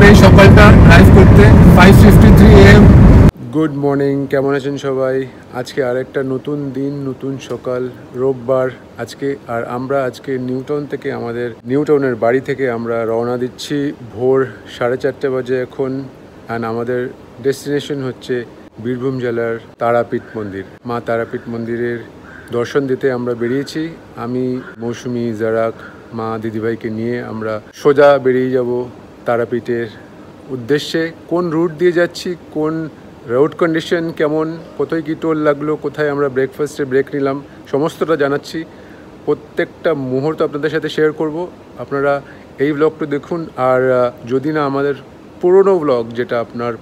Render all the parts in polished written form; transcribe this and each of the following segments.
এই সকালটা ড্রাইভ করতে 5:53 AM। গুড মর্নিং, কেমন আছেন সবাই? আজকে আরেকটা নতুন দিন, নতুন সকাল, রোববার আজকে। আর আমরা আজকে নিউটাউন থেকে, আমাদের নিউটাউনের বাড়ি থেকে আমরা রওনা দিচ্ছি ভোর 4:30 বাজে এখন। অ্যান্ড আমাদের ডেস্টিনেশন হচ্ছে বীরভূম জেলার তারাপীঠ মন্দির। মা তারাপীঠ মন্দিরের দর্শন দিতে আমরা বেরিয়েছি। আমি, মৌসুমি, জারাক, মা, দিদিভাইকে নিয়ে আমরা সোজা বেরিয়ে যাব তারাপীঠের উদ্দেশ্যে। কোন রুট দিয়ে যাচ্ছি, কোন রোড কন্ডিশন কেমন, কোথায় কী টোল লাগলো, কোথায় আমরা ব্রেকফাস্টে ব্রেক নিলাম, সমস্তটা জানাচ্ছি। প্রত্যেকটা মুহূর্ত আপনাদের সাথে শেয়ার করব। আপনারা এই ব্লগটা দেখুন। আর যদি না আমাদের পুরনো ব্লগ, যেটা আপনার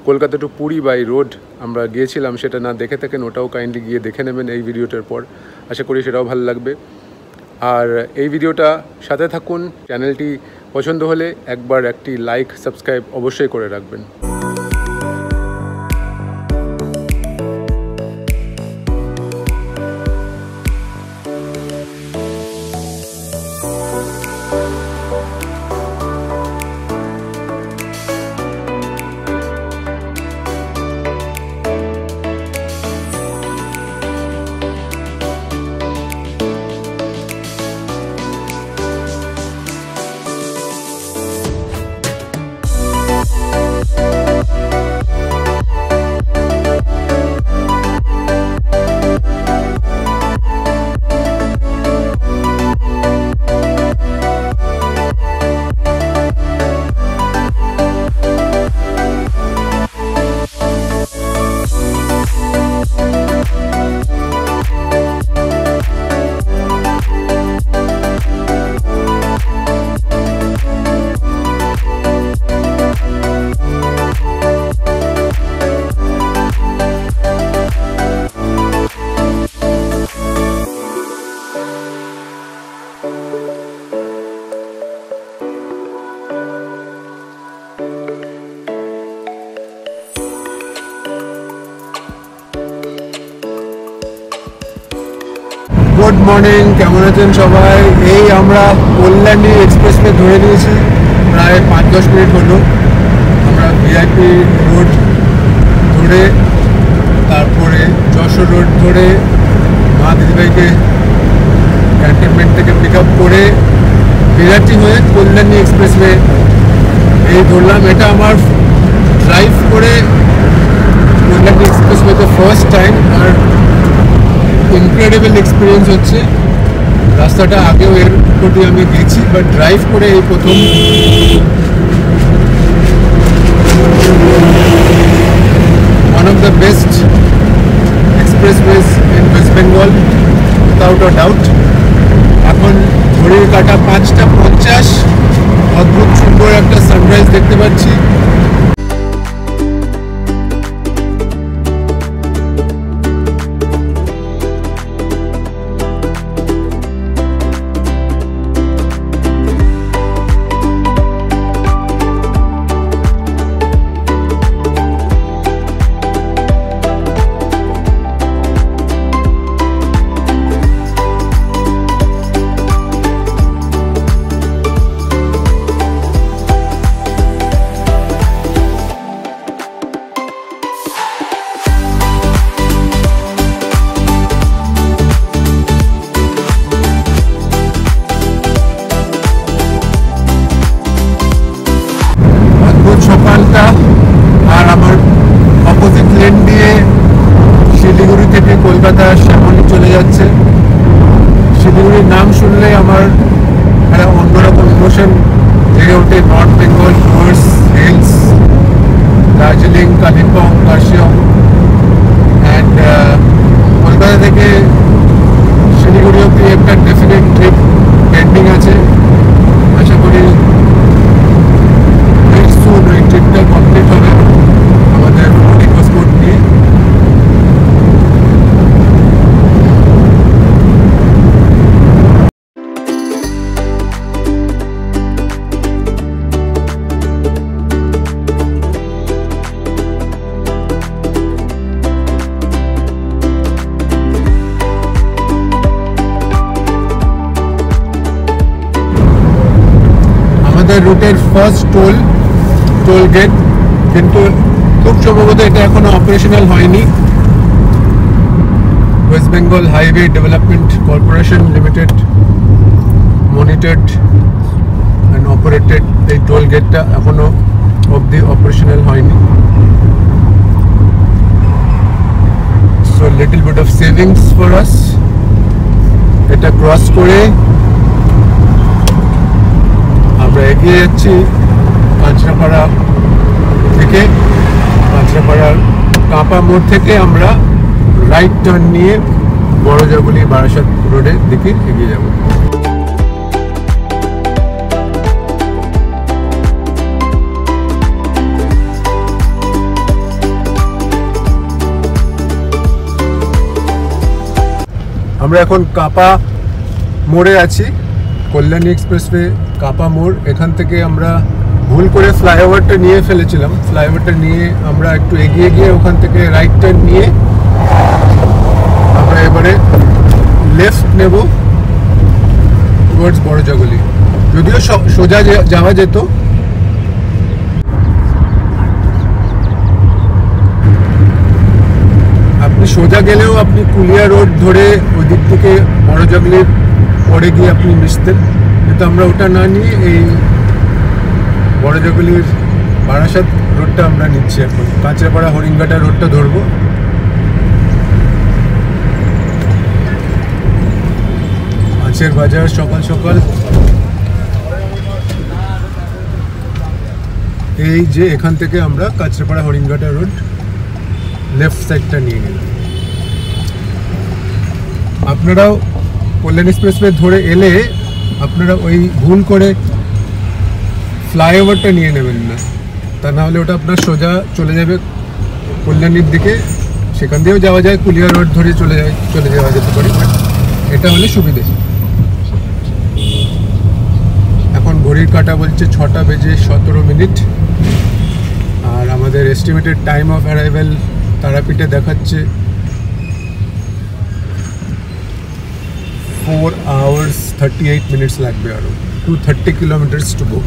Kolkata to Puri by road আমরা গিয়েছিলাম, সেটা না দেখে থাকেন, ওটাও কাইন্ডলি গিয়ে দেখে নেবেন এই ভিডিওটার পর। আশা করি সেটাও ভালো লাগবে। আর এই ভিডিওটা সাথে থাকুন। চ্যানেলটি পছন্দ হলে একবার একটি লাইক, সাবস্ক্রাইব অবশ্যই করে রাখবেন। গুড মর্নিং, কেমন আছেন সবাই? এই আমরা কল্যাণী এক্সপ্রেসওয়ে ধরে নিয়েছি, প্রায় 5-10 মিনিট হলো। আমরা ভিআইপি রোড ধরে, তারপরে যশোর রোড ধরে মা দিদিভাইকে ক্যান্টনমেন্ট থেকে পিক আপ করে বিরাটি হয়ে কল্যাণী এক্সপ্রেসওয়ে এই ধরলাম। এটা আমার ড্রাইভ করে কল্যাণী এক্সপ্রেসওয়েতে ফার্স্ট টাইম। আর ইনক্রেডিবল এক্সপিরিয়েন্স হচ্ছে। রাস্তাটা আগেও এর প্রতি আমি গেছি, বাট ড্রাইভ করে এই প্রথম। One of the best expressways in West Bengal, without a doubt. এখন ঘড়ির কাঁটা 5:50। অদ্ভুত সুন্দর একটা সানরাইজ দেখতে পাচ্ছি। সকালটা। আর আমার অপোজিট লেন দিয়ে শিলিগুড়ি থেকে কলকাতা শ্যামলী চলে যাচ্ছে। শিলিগুড়ির নাম শুনলে আমার একটা অন্যরকম ইমোশন জেগে ওঠে। North Bengal, force hills, Darjeeling, Kalimpong, Kurseong. And Kolkata থেকে শিলিগুড়ি অব্দি একটা ডেফিনেট ট্রিপ পেন্ডিং আছে। আশা করি ওই ট্রিপটা কমপ্লিট হবে আমাদের পাসপোর্ট নিয়ে। আমাদের রুটের ফার্স্ট টোল টোল গেট, কিন্তু খুব সম্ভবত এটা এখনো অপারেশনাল হয়নি। West Bengal highway development corporation limited monitored and operated এই টোল গেটটা এখনো অবধি অপারেশনাল হয়নি। So little bit of savings for us. এটা ক্রস করে আমরা এগিয়ে যাচ্ছি কাঁচরাপাড়া থেকে। কাঁচরাপাড়ার কাঁপা মোড় থেকে আমরা রাইট টার্ন নিয়ে বড়জাগুলি বারাসাত রোডের দিকে এগিয়ে যাব। আমরা এখন কাঁপা মোড়ে আছি, কল্যাণী এক্সপ্রেসওয়ে কাঁপা মোড়। এখান থেকে আমরা ভুল করে ফ্লাইওভারটা নিয়ে ফেলেছিলাম। ফ্লাইওভারটা নিয়ে আমরা একটু এগিয়ে গিয়ে ওখান থেকে রাইট টার্ন নিয়ে আমরা এবারে লেফট নেব টুয়ার্ডস বড়জাগুলি। যদিও সোজা যাওয়া যেত, আপনি সোজা গেলেও আপনি কুলিয়া রোড ধরে ওই দিক থেকে বড়জাগুলির পরে গিয়ে আপনি মিশতেন, কিন্তু আমরা ওটা না নিয়ে এই বড়জাগুলির বারাসাত রোডটা আমরা নিচ্ছি। এখন কাঁচরাপাড়া হরিণঘাটা রোডটা ধরবো। মাছের বাজার সকাল সকাল। এই যে এখান থেকে আমরা কাঁচরাপাড়া হরিণঘাটা রোড লেফট সাইডটা নিয়ে নিলাম। আপনারাও কল্যাণ এক্সপ্রেসওয়ে ধরে এলে আপনারা ওই ভুল করে ফ্লাইওভারটা নিয়ে নেবেন না, তা না হলে ওটা আপনার সোজা চলে যাবে কল্যাণীর দিকে। সেখান দিয়েও যাওয়া যায়, কুলিয়া রোড ধরে চলে যাওয়া যেতে পারে, বাট এটা হলে সুবিধে। এখন ঘড়ির কাঁটা বলছে 6টা বেজে 17 মিনিট, আর আমাদের এস্টিমেটেড টাইম অফ অ্যারাইভেল তারাপীঠে দেখাচ্ছে 4 hours 38 minutes লাগবে, আরো 230 kilometers to go।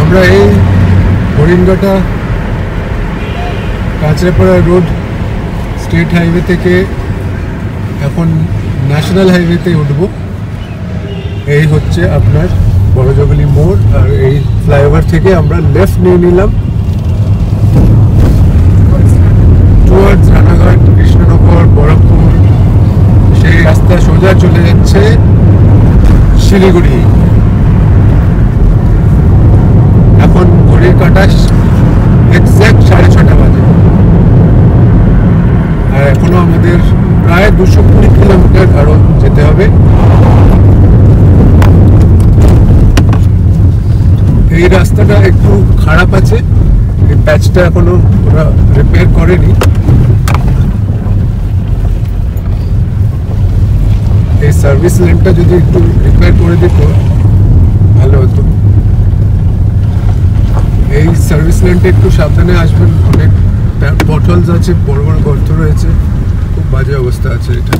আমরা এই Haringhata Kanchrapara road state highway থেকে এখন ন্যাশনাল হাইওয়েতে উঠব। এই হচ্ছে আপনার বড়জাগুলি মোড়, আর এই ফ্লাইওভার থেকে আমরা লেফট নিয়ে নিলাম টুয়ার্ডস রানাঘাট, কৃষ্ণনগর, বরফপুর। সেই রাস্তা সোজা চলে যাচ্ছে শিলিগুড়ি। এখন ঘড়ির কাঁটা এক্স্যাক্ট 6:30 বাজে, আর এখনো আমাদের প্রায় 220 কিলোমিটার আরো যেতে হবে। এই রাস্তাটা একটু খারাপ আছে, এই প্যাচটা এখনো ওরা রিপেয়ার করেনি। এই সার্ভিস লেনটা যদি একটু রিপেয়ার করে দিত ভালো হতো। এই সার্ভিস লেনটা একটু সাবধানে আসবেন, অনেক পটহোলস আছে, বড় বড় গর্ত রয়েছে, খুব বাজে অবস্থা আছে এটা।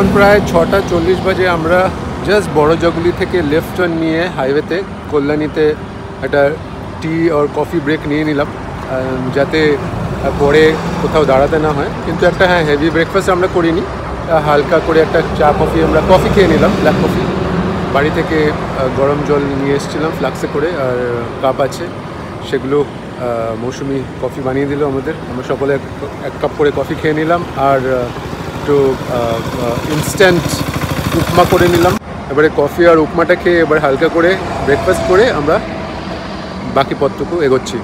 এখন প্রায় 6:40 বাজে। আমরা জাস্ট বড়জগুলি থেকে লেফট টার্ন নিয়ে হাইওয়েতে কল্যাণীতে একটা টি আর কফি ব্রেক নিয়ে নিলাম, যাতে পরে কোথাও দাঁড়াতে না হয়। কিন্তু একটা হেভি ব্রেকফাস্ট আমরা করিনি, হালকা করে একটা চা কফি আমরা কফি খেয়ে নিলাম, ব্ল্যাক কফি। বাড়ি থেকে গরম জল নিয়ে এসেছিলাম ফ্লাক্সে করে, আর কাপ আছে, সেগুলো মৌসুমি কফি বানিয়ে দিল আমাদের। আমরা সকলে এক কাপ করে কফি খেয়ে নিলাম, আর একটু ইনস্ট্যান্ট উপমা করে নিলাম। এবারে কফি আর উপমাটা খেয়ে এবার হালকা করে ব্রেকফাস্ট করে আমরা বাকি পথটুকু এগোচ্ছি।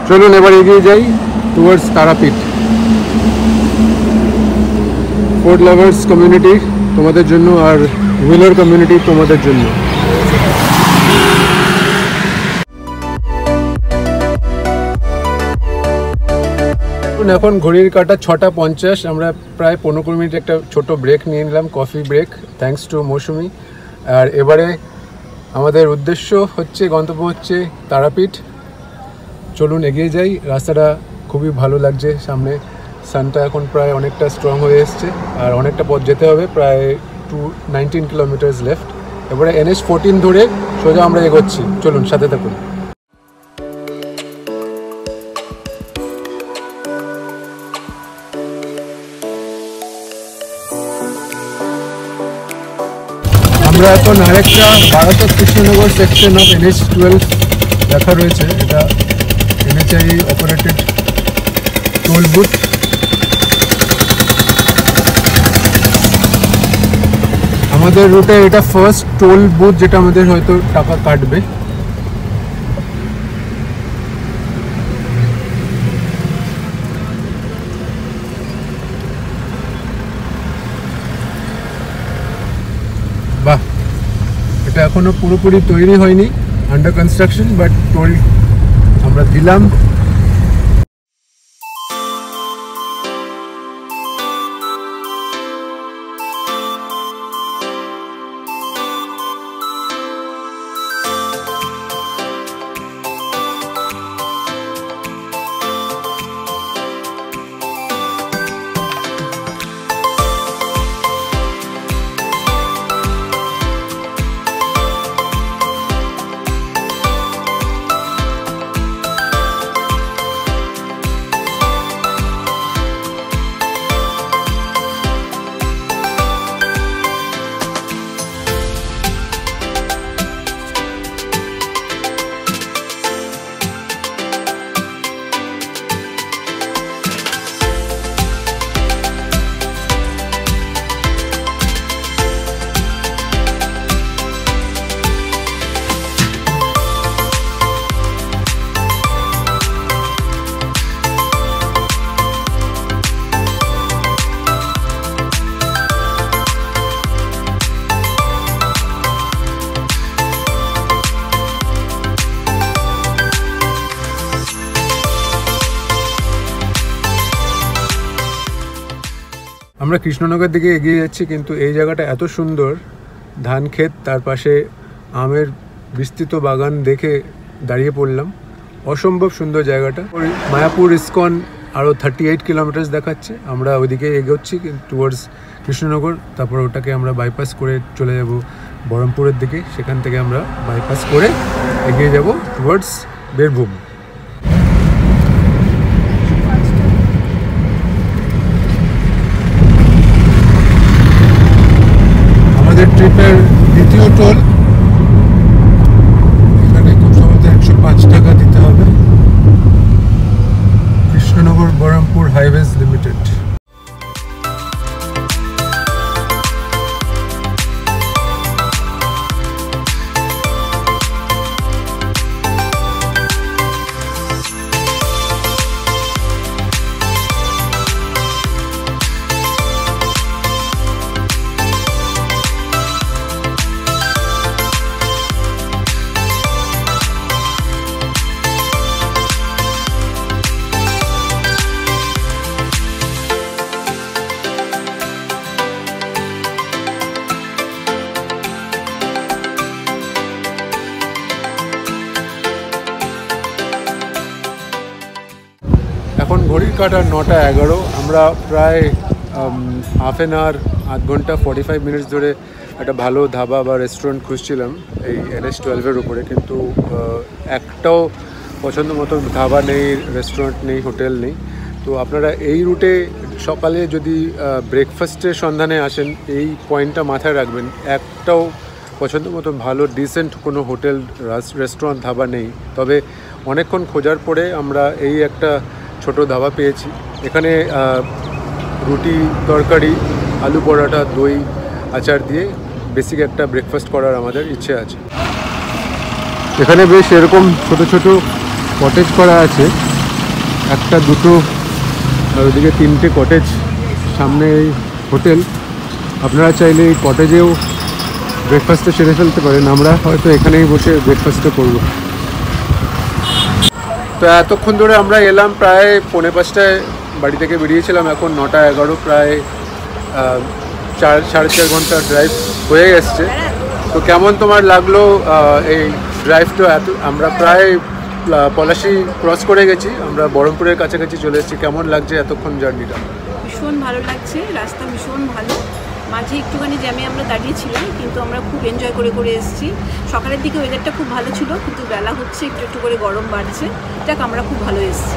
চলুন এবার এগিয়ে যাই towards Tarapith. Food lovers community তোমাদের জন্য, আর হুইলার কমিউনিটি তোমাদের জন্য। এখন ঘড়ির কাঁটা 6:50। আমরা প্রায় 15 মিনিট একটা ছোট ব্রেক নিয়ে নিলাম, কফি ব্রেক, থ্যাঙ্কস টু মৌসুমি। আর এবারে আমাদের উদ্দেশ্য হচ্ছে, গন্তব্য হচ্ছে তারাপীঠ। চলুন এগিয়ে যাই। রাস্তাটা খুবই ভালো লাগছে, সামনে সানটা এখন প্রায় অনেকটা স্ট্রং হয়ে এসছে, আর অনেকটা পথ যেতে হবে, প্রায় 19 কিলোমিটার্স লেফট। এবারে NH 14 ধরে সোজা আমরা এগোচ্ছি। চলুন সাথে থাকুন। আমরা এখন আরেকটা ভারতের কৃষ্ণনগর সেকশন অফ NH 12 দেখা রয়েছে। এটা NHAI অপারেটেড টোল বুথ। আমাদের রুটে এটা ফার্স্ট টোল বুথ, যেটা আমাদের হয়তো টাকা কাটবে। বাহ, এটা এখনো পুরোপুরি তৈরি হয়নি, আন্ডার কনস্ট্রাকশন, বাট টোল আমরা দিলাম। আমরা কৃষ্ণনগর দিকে এগিয়ে যাচ্ছি, কিন্তু এই জায়গাটা এত সুন্দর, ধান ক্ষেত, তার পাশে আমের বিস্তৃত বাগান দেখে দাঁড়িয়ে পড়লাম। অসম্ভব সুন্দর জায়গাটা। মায়াপুর ইসকন আরও 38 কিলোমিটার্স দেখাচ্ছে। আমরা ওইদিকে এগোচ্ছি টুয়ার্ডস কৃষ্ণনগর, তারপর ওটাকে আমরা বাইপাস করে চলে যাব বহরমপুরের দিকে। সেখান থেকে আমরা বাইপাস করে এগিয়ে যাব টুয়ার্ডস বীরভূম। ট্রিপের দ্বিতীয় টোল, এখানে খুব সম্ভবত 105 টাকা দিতে হবে। Krishnanagar Baharampur highways limited. কাটা 9:11। আমরা প্রায় হাফ অ্যান আওয়ার, আধ ঘন্টা 45 মিনিটস ধরে একটা ভালো ধাবা বা রেস্টুরেন্ট খুঁজছিলাম এই NH-12-এর উপরে, কিন্তু একটাও পছন্দ মতো ধাবা নেই, রেস্টুরেন্ট নেই, হোটেল নেই। তো আপনারা এই রুটে সকালে যদি ব্রেকফাস্টের সন্ধানে আসেন, এই পয়েন্টটা মাথায় রাখবেন, একটাও পছন্দ মতো ভালো ডিসেন্ট কোনো হোটেল, রেস্টুরেন্ট, ধাবা নেই। তবে অনেকক্ষণ খোঁজার পরে আমরা এই একটা ছোট ধাবা পেয়েছি। এখানে রুটি, তরকারি, আলু পরোটা, দই, আচার দিয়ে বেসিক একটা ব্রেকফাস্ট করার আমাদের ইচ্ছে আছে। এখানে বেশ এরকম ছোট ছোট কটেজ করা আছে, একটা, দুটো, আর ওদিকে 3টে কটেজ, সামনে এই হোটেল। আপনারা চাইলে এই কটেজেও ব্রেকফাস্টটা সেরে ফেলতে পারেন। আমরা হয়তো এখানেই বসে ব্রেকফাস্টটা করব। তো এতক্ষণ ধরে আমরা এলাম, প্রায় 4:45টায় বাড়ি থেকে বেরিয়েছিলাম, এখন 9:11, প্রায় 4.5 ঘন্টা ড্রাইভ হয়ে এসছে। তো কেমন তোমার লাগলো এই ড্রাইভটা? আমরা প্রায় পলাশি ক্রস করে গেছি, আমরা বহরমপুরের কাছাকাছি চলে এসেছি। কেমন লাগছে এতক্ষণ জার্নিটা? ভীষণ ভালো লাগছে, রাস্তা ভীষণ ভালো। মাঝে একটুখানি জ্যামে আমরা দাঁড়িয়েছিলাম, কিন্তু আমরা খুব এনজয় করে করে এসেছি। সকালের দিকে ওয়েদারটা খুব ভালো ছিল, কিন্তু বেলা হচ্ছে একটু একটু করে গরম বাড়ছে। যাক, আমরা খুব ভালো এসেছি।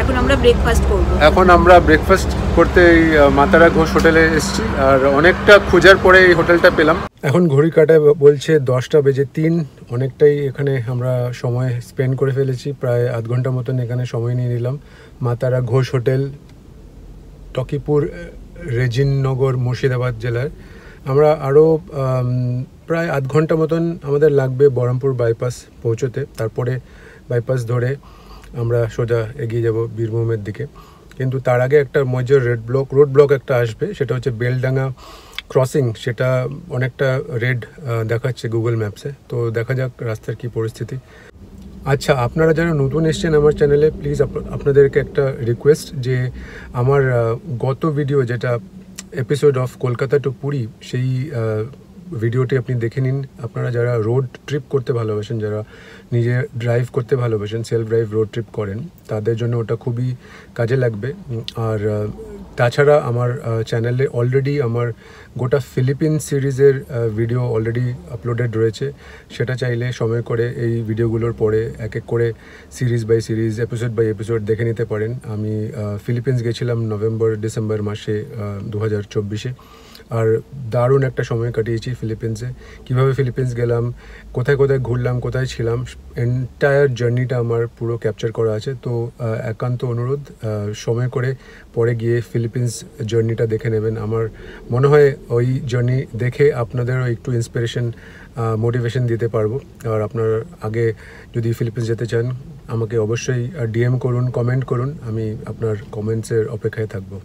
এখন আমরা ব্রেকফাস্ট করব। এখন আমরা ব্রেকফাস্ট করতে এই মাতারা ঘোষ হোটেলে এসেছি, আর অনেকটা খোঁজার পরে এই হোটেলটা পেলাম। এখন ঘড়ি কাটায় বলছে 10:03। অনেকটাই এখানে আমরা সময় স্পেন্ড করে ফেলেছি, প্রায় আধ ঘন্টা মতন এখানে সময় নিয়ে নিলাম। মাতারা ঘোষ হোটেল, টকিপুর, রেজিননগর, মুর্শিদাবাদ জেলার। আমরা আরও প্রায় আধ ঘন্টা মতন আমাদের লাগবে বহরমপুর বাইপাস পৌঁছতে। তারপরে বাইপাস ধরে আমরা সোজা এগিয়ে যাব বীরভূমের দিকে। কিন্তু তার আগে একটা মেজর রোড ব্লক একটা আসবে, সেটা হচ্ছে বেলডাঙ্গা ক্রসিং। সেটা অনেকটা রেড দেখাচ্ছে গুগল ম্যাপসে। তো দেখা যাক রাস্তার কি পরিস্থিতি। আচ্ছা, আপনারা যারা নতুন এসছেন আমার চ্যানেলে, প্লিজ আপনাদেরকে একটা রিকোয়েস্ট, যে আমার গত ভিডিও যেটা episode of Kolkata to Puri, সেই ভিডিওটি আপনি দেখে নিন। আপনারা যারা রোড ট্রিপ করতে ভালোবাসেন, যারা নিজে ড্রাইভ করতে ভালোবাসেন, সেলফ ড্রাইভ রোড ট্রিপ করেন, তাদের জন্য ওটা খুবই কাজে লাগবে। আর তাছাড়া আমার চ্যানেলে অলরেডি আমার গোটা ফিলিপিন সিরিজের ভিডিও অলরেডি আপলোডেড রয়েছে। সেটা চাইলে সময় করে এই ভিডিওগুলোর পরে এক এক করে series by series, episode by episode দেখে নিতে পারেন। আমি ফিলিপিন্স গেছিলাম নভেম্বর-ডিসেম্বর মাসে 2024-এ, আর দারুণ একটা সময় কাটিয়েছি ফিলিপিন্সে। কিভাবে ফিলিপিন্স গেলাম, কোথায় কোথায় ঘুরলাম, কোথায় ছিলাম, এন্টায়ার জার্নিটা আমার পুরো ক্যাপচার করা আছে। তো একান্ত অনুরোধ, সময় করে পরে গিয়ে ফিলিপিন্স জার্নিটা দেখে নেবেন। আমার মনে হয় ওই জার্নি দেখে আপনাদেরও একটু ইন্সপিরেশন, মোটিভেশন দিতে পারবো। আর আপনার আগে যদি ফিলিপিন্স যেতে চান, আমাকে অবশ্যই DM করুন, কমেন্ট করুন, আমি আপনার কমেন্টসের অপেক্ষায় থাকবো।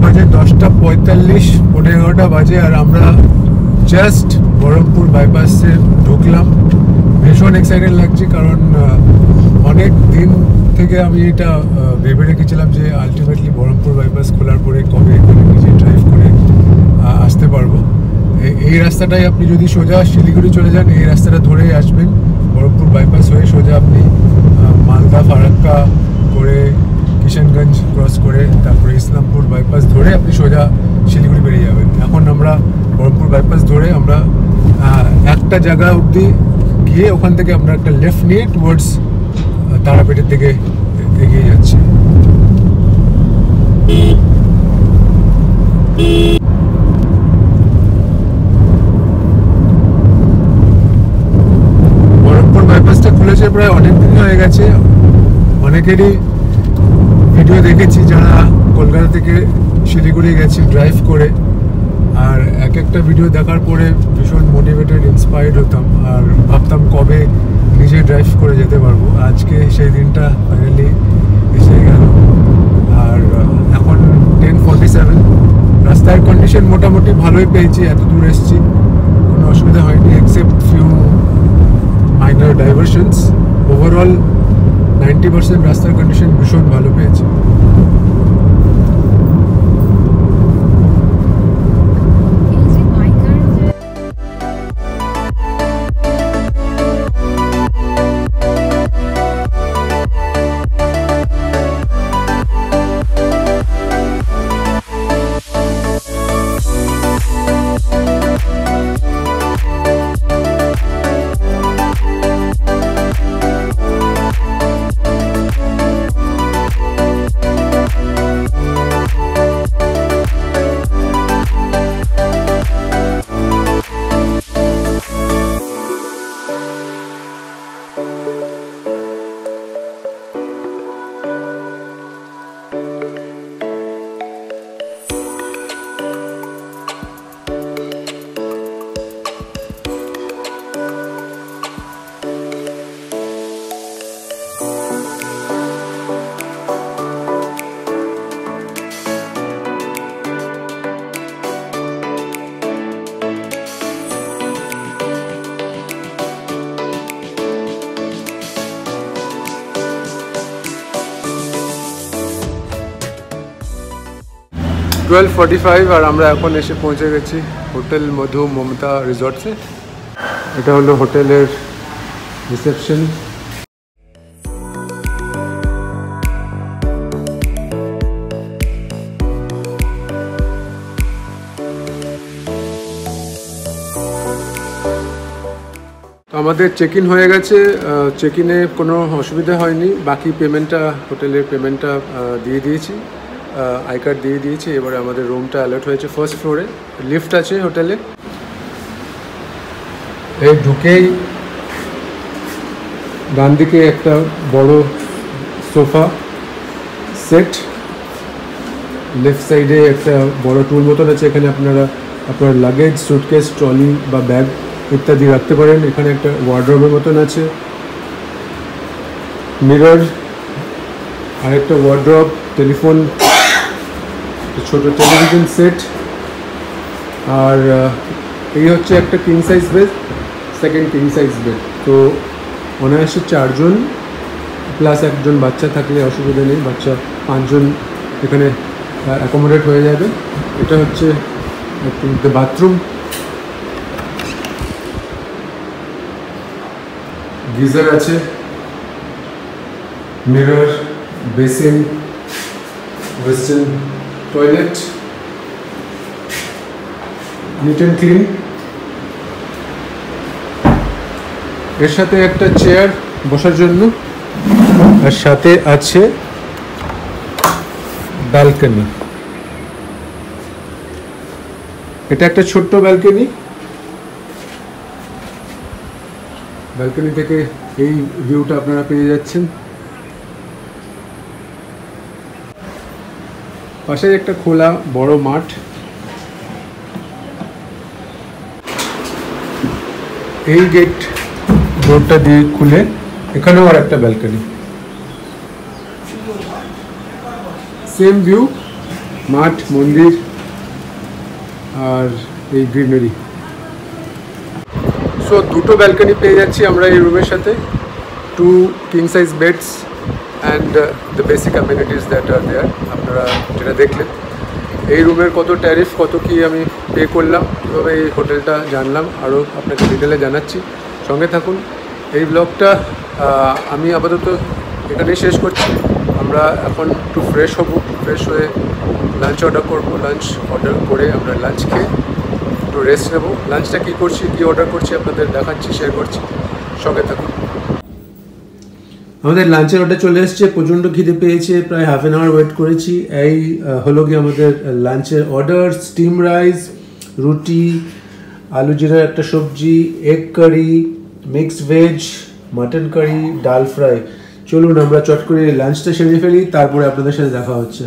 বাজে 10:45, 11:30 বাজে, আর আমরা জাস্ট বহরমপুর বাইপাসে ঢুকলাম। ভীষণ এক্সাইটেড লাগছে, কারণ অনেক দিন থেকে আমি এটা ভেবে রেখেছিলাম যে আলটিমেটলি বহরমপুর বাইপাস খোলার পরে কবে নিজে ড্রাইভ করে আসতে পারবো। এই রাস্তাটাই, আপনি যদি সোজা শিলিগুড়ি চলে যান, এই রাস্তাটা ধরেই আসবেন। বহরমপুর বাইপাস হয়ে সোজা আপনি মালদা, ফারাক্কা করে, কিষানগঞ্জ ক্রস করে, তারপরে ইসলামপুর বাইপাস ধরে আপনি সোজা শিলিগুড়ি বেরিয়ে যাবেন। এখন আমরা বহরমপুর বাইপাস ধরে আমরা একটা জায়গা অবধি গিয়ে ওখান থেকে আমরা একটা লেফট নিয়ে টুয়ার্ডস তারাপীঠের দিকে এগিয়ে যাচ্ছি। বহরমপুর বাইপাসটা খুলেছে প্রায় অনেক দিন হয়ে গেছে। অনেকেরই ভিডিও দেখেছি যারা কলকাতা থেকে শিলিগুড়ি গেছে ড্রাইভ করে, আর এক একটা ভিডিও দেখার পরে ভীষণ মোটিভেটেড, ইন্সপায়ার্ড হতাম, আর ভাবতাম কবে নিজে ড্রাইভ করে যেতে পারবো। আজকে সেই দিনটা ফাইনালি এসে গেল। আর এখন 10:47, রাস্তার কন্ডিশন মোটামুটি ভালোই পেয়েছি, এত দূর এসেছি কোনো অসুবিধা হয়নি এক্সেপ্ট ফিউ মাইনর ডাইভারশনস। ওভারঅল 90% রাস্তার কন্ডিশন ভীষণ ভালো পেয়েছি। $12:45 আর আমরা এখন এসে পৌঁছে গেছি হোটেল মধু মমতা রিসর্টসে। এটা হলো হোটেলের রিসেপশন। আমাদের চেক ইন হয়ে গেছে, চেক ইনে কোনো অসুবিধা হয়নি। বাকি পেমেন্টটা হোটেলের পেমেন্টটা দিয়ে দিয়েছি, আই কার্ড দিয়ে দিয়েছি। এবারে আমাদের রুমটা অ্যালার্ট হয়েছে ফার্স্ট ফ্লোরে, লিফট আছে হোটেলে। এই ঢুকেই ডান দিকে একটা বড় সোফা সেট, লেফট সাইডে একটা বড় টুল মতন আছে, এখানে আপনারা আপনার লাগেজ, সুটকেস, ট্রলি বা ব্যাগ ইত্যাদি রাখতে পারেন। এখানে একটা ওয়ার্ডরোবের মতন আছে, মিরর, আর একটা ওয়ার্ডরোব, টেলিফোন, ছোট টেলিভিশন সেট। আর এই হচ্ছে একটা king size bed, second king size bed. তো অনায়াসে 4 জন প্লাস একজন বাচ্চা থাকলে অসুবিধা নেই, বাচ্চা 5 জন এখানে অ্যাকোমোডেট হয়ে যাবে। এটা হচ্ছে বাথরুম, গিজার আছে, mirror, basin, western toilet, neat and clean. এর সাথে একটা চেয়ার বসার জন্য, আর সাথে আছে ব্যালকনি। এটা একটা ছোট্ট ব্যালকনি, ব্যালকনি থেকে এই ভিউটা আপনারা পেয়ে যাচ্ছেন। পাশে একটা খোলা বড় মাঠ। এই গেট ডোরটা দিয়ে খুলে এখানেও আর একটা ব্যালকনি, সেম ভিউ, মাঠ, মন্দির আর এই গ্রিনারি। সো দুটো ব্যালকনি পেয়ে যাচ্ছি আমরা এই রুমের সাথে, 2 king size beds and the basic amenities that are there. আপনারা যেটা দেখলেন, এই রুমের কত ট্যারিফ, কত কি আমি পে করলাম, কীভাবে এই হোটেলটা জানলাম, আরও আপনাকে ডিটেলে জানাচ্ছি। সঙ্গে থাকুন। এই ব্লগটা আমি আপাতত এখানেই শেষ করছি। আমরা এখন একটু ফ্রেশ হব, ফ্রেশ হয়ে লাঞ্চ অর্ডার করবো। লাঞ্চ অর্ডার করে আমরা লাঞ্চ খেয়ে একটু রেস্ট নেব। লাঞ্চটা কী করছি, কী অর্ডার করছি আপনাদের দেখাচ্ছি, শেয়ার করছি। সঙ্গে থাকুন। আমাদের লাঞ্চের অর্ডার চলে এসেছে, প্রচণ্ড খিদে পেয়েছে, প্রায় হাফ অ্যান আওয়ার ওয়েট করেছি। এই হলো গিয়ে আমাদের লাঞ্চের অর্ডার। স্টিম রাইস, রুটি, আলু জিরার একটা সবজি, egg curry, mixed veg, mutton curry, dal fry. চলুন আমরা চট করে লাঞ্চটা সেরে ফেলি, তারপরে আপনাদের সাথে দেখা হচ্ছে।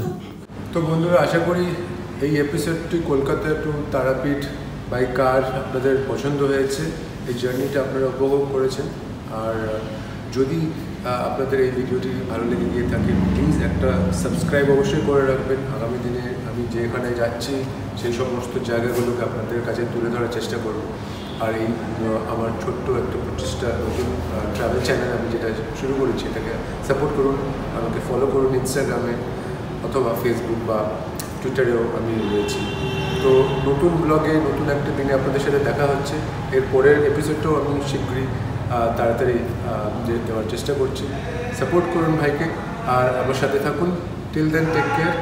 তো বন্ধুরা, আশা করি এই এপিসোডটি কলকাতা টু তারাপীঠ বাই কার আপনাদের পছন্দ হয়েছে। এই জার্নিটা আপনারা উপভোগ করেছেন। আর যদি আপনাদের এই ভিডিওটি ভালো লেগে গিয়ে থাকে প্লিজ একটা সাবস্ক্রাইব অবশ্যই করে রাখবেন। আগামী দিনে আমি যেখানে যাচ্ছি সেই সমস্ত জায়গাগুলোকে আপনাদের কাছে তুলে ধরার চেষ্টা করব। আর এই আমার ছোট্ট একটা প্রচেষ্টা, নতুন ট্রাভেল চ্যানেল আমি যেটা শুরু করেছি, এটাকে সাপোর্ট করুন, আমাকে ফলো করুন ইনস্টাগ্রামে অথবা ফেসবুক বা টুইটারেও আমি রয়েছি। তো নতুন ব্লগে নতুন একটা দিনে আপনাদের সাথে দেখা হচ্ছে। এর পরের এপিসোডটাও আমি শীঘ্রই তাড়াতাড়ি দেওয়ার চেষ্টা করছি। সাপোর্ট করুন ভাইকে আর আমার সাথে থাকুন। Till then take care.